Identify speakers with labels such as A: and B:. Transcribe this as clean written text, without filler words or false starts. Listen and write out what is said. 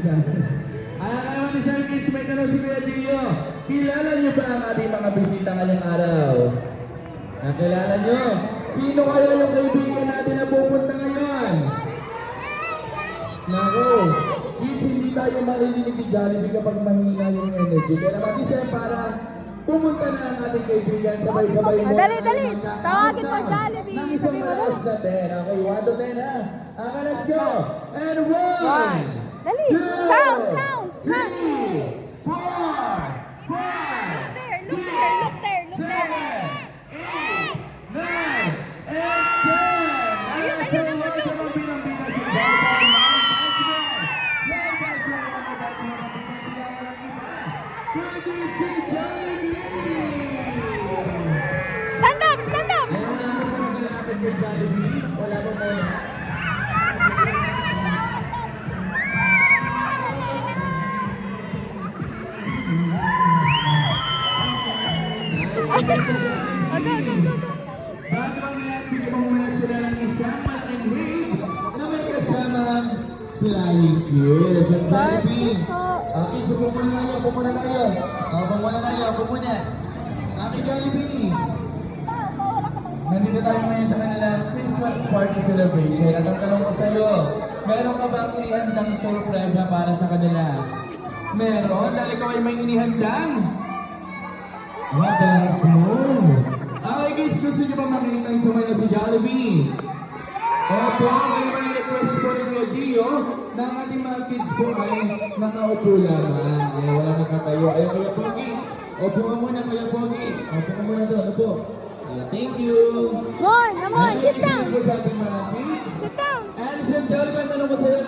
A: isa. Naman isang kids, may tanong si Kuya Gio. Kilala niyo ba ang ating mga bisita ngayong araw? Nakilala niyo? Sino kaya yung kaibigan natin na pupunta ngayon? Naku, kids, hindi tayo maririnig ni Jollibee kapag mahina yung energy. Kaya naman isa para pumunta na ang ating kaibigan, sabay-sabay mo.
B: Dali. Tawagin mo, Jollibee.
A: Nang isang malakas na 10. Okay, 1 to 10 ha. Let's go. And 1.
B: Dali.
A: 2,
B: Count.
A: 3, 4, 5, 6,
B: Look there.
A: 7, 8, 9, and 10. Ayun.
B: Stand up.
A: Wala mo muna.
B: Go.
A: Bago ang lahat, bigyan mo muna sila ng isang malaking wave na may kasamang flying kiss. At Jollibee. Okay, upo muna tayo. Upo muna. Okay, Jollibee. Nandito tayo ngayon sa kanilang Christmas party celebration. At ang tanong ko sa'yo, meron ka bang inihandang sorpresa para sa kanila? Meron? Dahil ikaw ay may inihandang? What else more? Okay guys, gusto nyo ba makita yung sumayaw si Jollibee? Opo, may mga request po rin kay Gio na ang ating mga kids po ay nakaupo lamang. Ay, wala nakatayo. Ay, Kuya Pogi. Opo ka muna, Kuya Pogi. Opo ka muna doon. Opo. Thank you.
B: Come on. Sit down.
A: Sa ating mga kids.
B: Sit down.
A: And Jollibee, tanong ko sa'yo,